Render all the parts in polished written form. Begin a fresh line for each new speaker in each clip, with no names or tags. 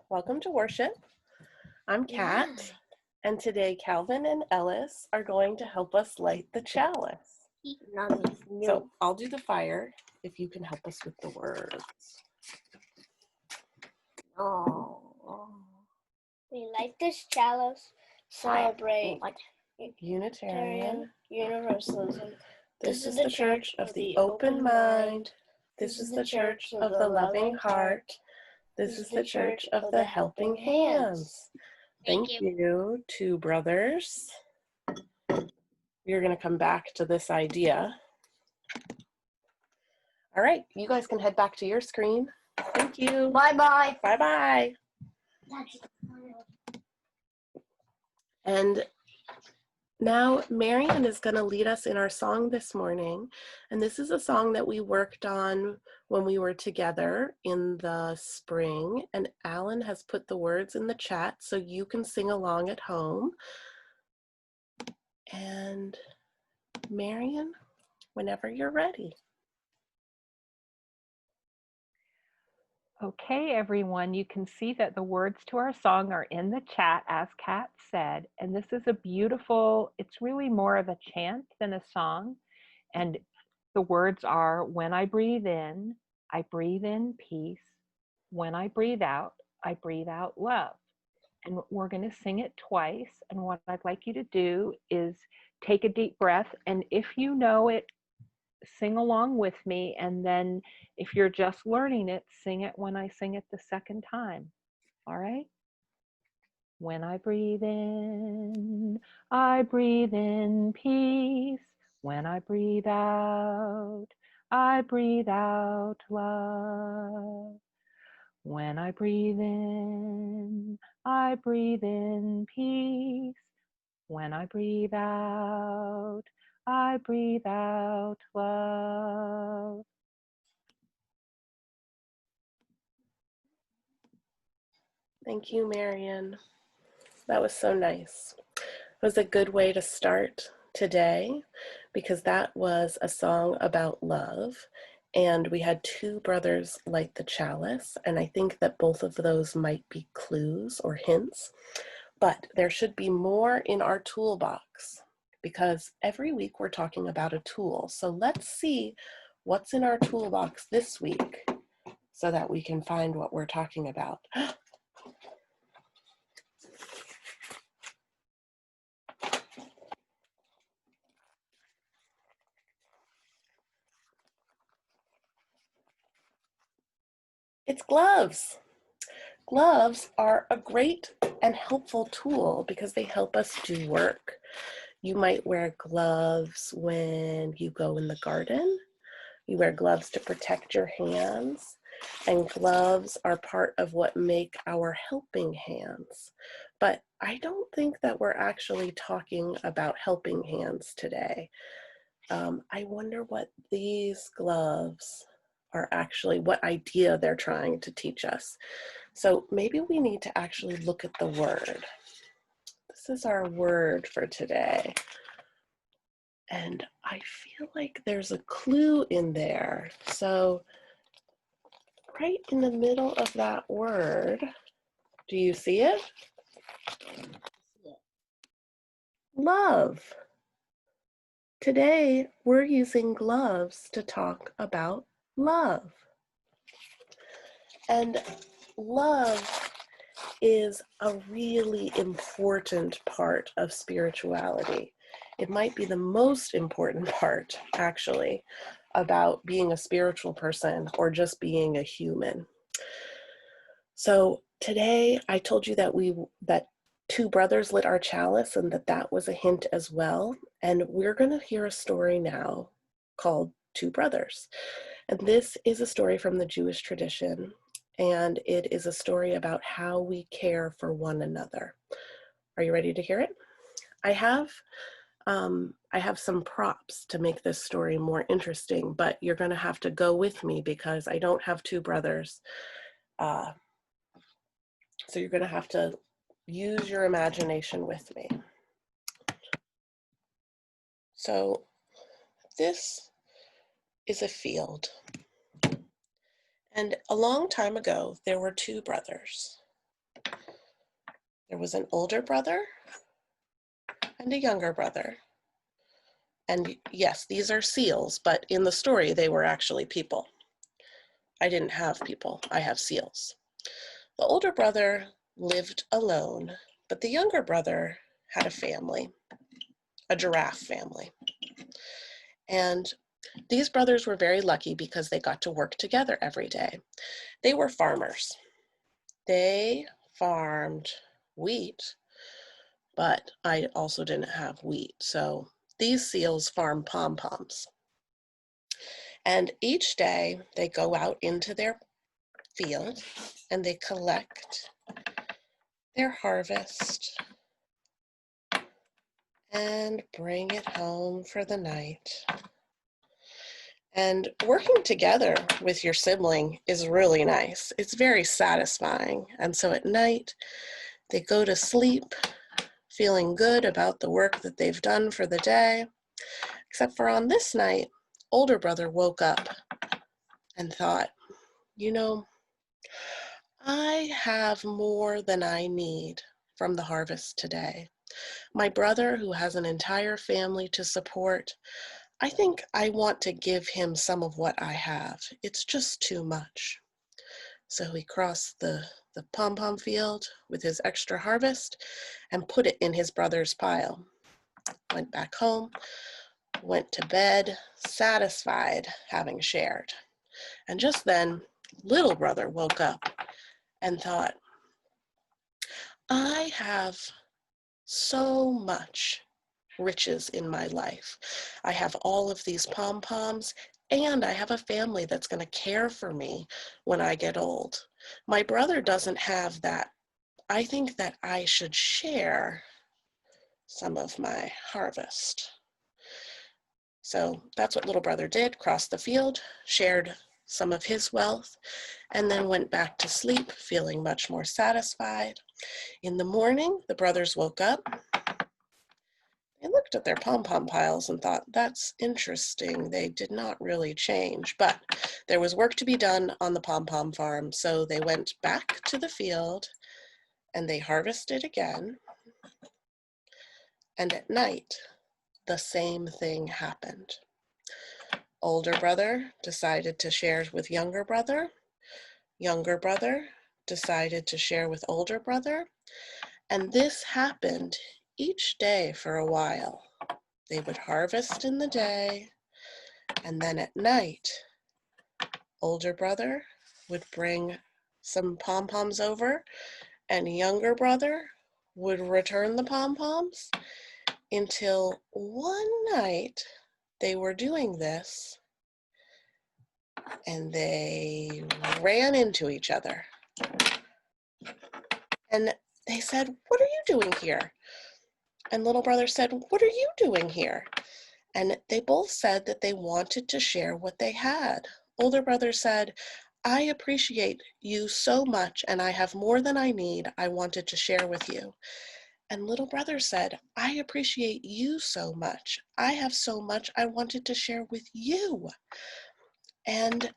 Welcome to worship. I'm Kat, and today Calvin and Ellis are going to help us light the chalice. So I'll do the fire if you can help us with the words.
We light this chalice, celebrate
Unitarian
Universalism.
This is the church of the open mind. This is the church of the loving heart. This is the church of the helping hands. Thank you, two brothers. You're going to come back to this idea. All right, you guys can head back to your screen. Thank you.
Bye-bye.
Bye-bye. And now Marian is going to lead us in our song this morning. And this is a song that we worked on when we were together in the spring. And Alan has put the words in the chat so you can sing along at home. And Marian, whenever you're ready.
Okay, everyone, you can see that the words to our song are in the chat, as Kat said, and this is a beautiful, it's really more of a chant than a song, and the words are, when I breathe in peace. When I breathe out love. And we're going to sing it twice, and what I'd like you to do is take a deep breath, and if you know it, sing along with me, and then if you're just learning it, sing it when I sing it the second time. All right? When I breathe in peace. When I breathe out love. When I breathe in peace. When I breathe out love.
Thank you, Marian. That was so nice. It was a good way to start today because that was a song about love. And we had two brothers light the chalice. And I think that both of those might be clues or hints. But there should be more in our toolbox because every week we're talking about a tool. So let's see what's in our toolbox this week so that we can find what we're talking about. It's gloves. Gloves are a great and helpful tool because they help us do work. You might wear gloves when you go in the garden. You wear gloves to protect your hands, and gloves are part of what make our helping hands. But I don't think that we're actually talking about helping hands today. I wonder what these gloves are actually, what idea they're trying to teach us. So maybe we need to actually look at the word. This is our word for today. And I feel like there's a clue in there. So right in the middle of that word, do you see it? Love. Today, we're using gloves to talk about love. And love is a really important part of spirituality. It might be the most important part, actually, about being a spiritual person or just being a human. So today I told you that two brothers lit our chalice and that was a hint as well. And we're going to hear a story now called Two Brothers. And this is a story from the Jewish tradition. And it is a story about how we care for one another. Are you ready to hear it? I have some props to make this story more interesting, but you're going to have to go with me because I don't have two brothers. So you're going to have to use your imagination with me. So this is a field. And a long time ago, there were two brothers. There was an older brother and a younger brother. And yes, these are seals, but in the story, they were actually people. I didn't have people, I have seals. The older brother lived alone, but the younger brother had a family, a giraffe family. And these brothers were very lucky because they got to work together every day. They were farmers. They farmed wheat, but I also didn't have wheat. So these seals farm pom-poms. And each day they go out into their field and they collect their harvest and bring it home for the night. And working together with your sibling is really nice. It's very satisfying. And so at night, they go to sleep feeling good about the work that they've done for the day. Except for on this night, older brother woke up and thought, you know, I have more than I need from the harvest today. My brother, who has an entire family to support, I think I want to give him some of what I have. It's just too much. So he crossed the pom-pom field with his extra harvest and put it in his brother's pile. Went back home, went to bed, satisfied having shared. And just then, little brother woke up and thought, I have so much riches in my life. I have all of these pom-poms, and I have a family that's going to care for me when I get old. My brother doesn't have that. I think that I should share some of my harvest. So that's what little brother did, crossed the field, shared some of his wealth, and then went back to sleep, feeling much more satisfied. In the morning, the brothers woke up. They looked at their pom-pom piles and thought, that's interesting. They did not really change, but there was work to be done on the pom-pom farm, so they went back to the field and they harvested again. And at night, the same thing happened. Older brother decided to share with younger brother. Younger brother decided to share with older brother. And this happened each day for a while. They would harvest in the day, and then at night, older brother would bring some pom-poms over, and younger brother would return the pom-poms until one night they were doing this and they ran into each other. And they said, what are you doing here? And little brother said, what are you doing here? And they both said that they wanted to share what they had. Older brother said, I appreciate you so much and I have more than I need. I wanted to share with you. And little brother said, I appreciate you so much. I have so much I wanted to share with you. And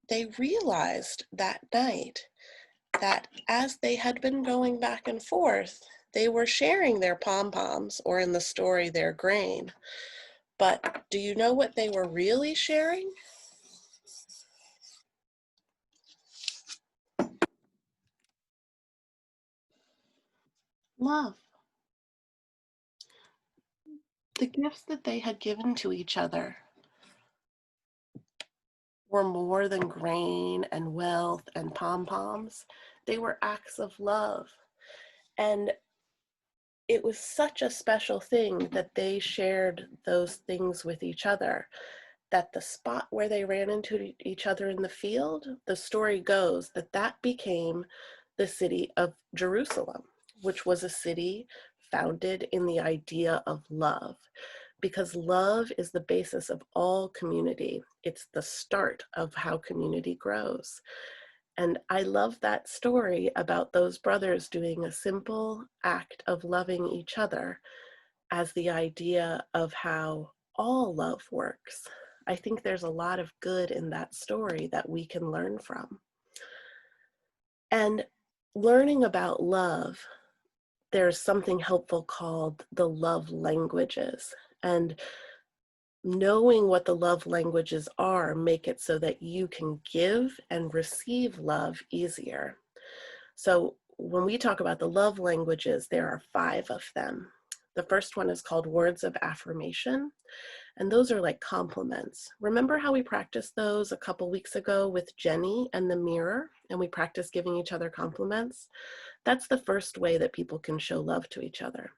they realized that night that as they had been going back and forth, they were sharing their pom-poms, or in the story, their grain. But do you know what they were really sharing? Love. The gifts that they had given to each other were more than grain and wealth and pom-poms. They were acts of love. And it was such a special thing that they shared those things with each other, that the spot where they ran into each other in the field, the story goes that that became the city of Jerusalem, which was a city founded in the idea of love, because love is the basis of all community. It's the start of how community grows. And I love that story about those brothers doing a simple act of loving each other as the idea of how all love works. I think there's a lot of good in that story that we can learn from. And learning about love, there's something helpful called the love languages. And knowing what the love languages are make it so that you can give and receive love easier. So when we talk about the love languages, there are 5 of them. The first one is called words of affirmation, and those are like compliments. Remember how we practiced those a couple weeks ago with Jenny and the mirror, and we practiced giving each other compliments? That's the first way that people can show love to each other.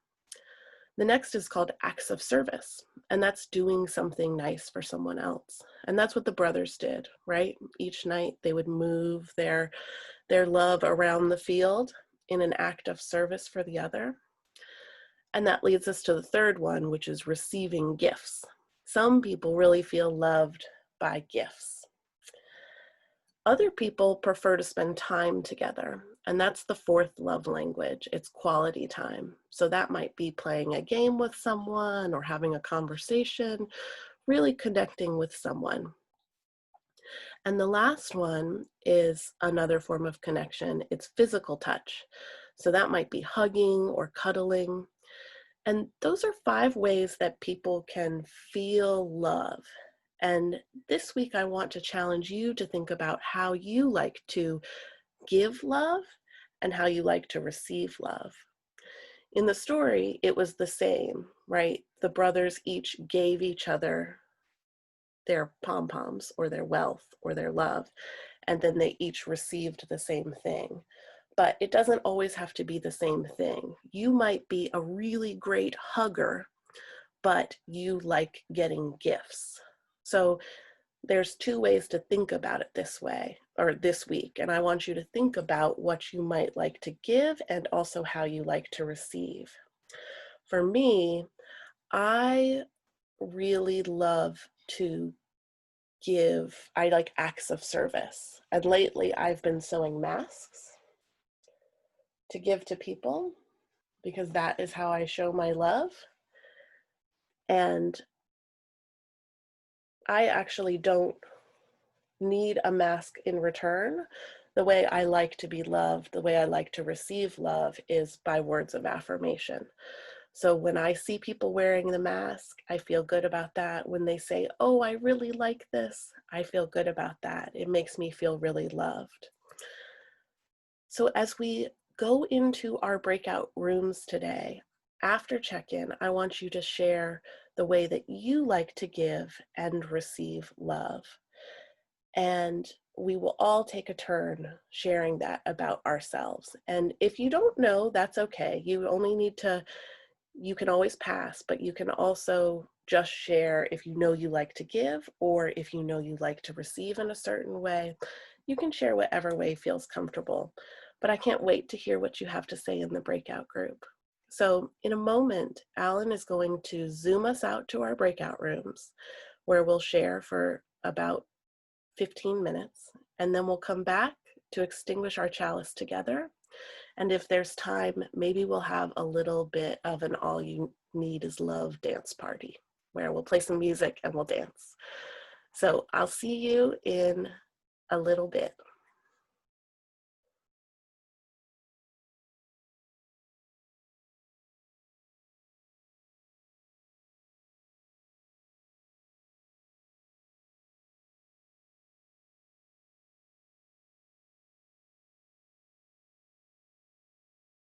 The next is called acts of service, and that's doing something nice for someone else. And that's what the brothers did, right? Each night they would move their love around the field in an act of service for the other. And that leads us to the third one, which is receiving gifts. Some people really feel loved by gifts. Other people prefer to spend time together, and that's the 4th love language. It's quality time. So that might be playing a game with someone or having a conversation, really connecting with someone. And the last one is another form of connection. It's physical touch. So that might be hugging or cuddling. And those are 5 ways that people can feel love. And this week, I want to challenge you to think about how you like to give love and how you like to receive love. In the story, it was the same, right? The brothers each gave each other their pom-poms or their wealth or their love, and then they each received the same thing. But it doesn't always have to be the same thing. You might be a really great hugger, but you like getting gifts. So there's 2 ways to think about it this way, or this week. And I want you to think about what you might like to give and also how you like to receive. For me, I really love to give, I like acts of service. And lately I've been sewing masks to give to people because that is how I show my love. And I actually don't need a mask in return. The way I like to be loved, the way I like to receive love is by words of affirmation. So when I see people wearing the mask, I feel good about that. When they say, oh, I really like this, I feel good about that. It makes me feel really loved. So as we go into our breakout rooms today, after check-in, I want you to share the way that you like to give and receive love. And we will all take a turn sharing that about ourselves. And if you don't know, that's okay. You can always pass, but you can also just share if you know you like to give or if you know you like to receive in a certain way. You can share whatever way feels comfortable. But I can't wait to hear what you have to say in the breakout group. So in a moment, Alan is going to zoom us out to our breakout rooms where we'll share for about 15 minutes, and then we'll come back to extinguish our chalice together. And if there's time, maybe we'll have a little bit of an all you need is love dance party where we'll play some music and we'll dance. So I'll see you in a little bit.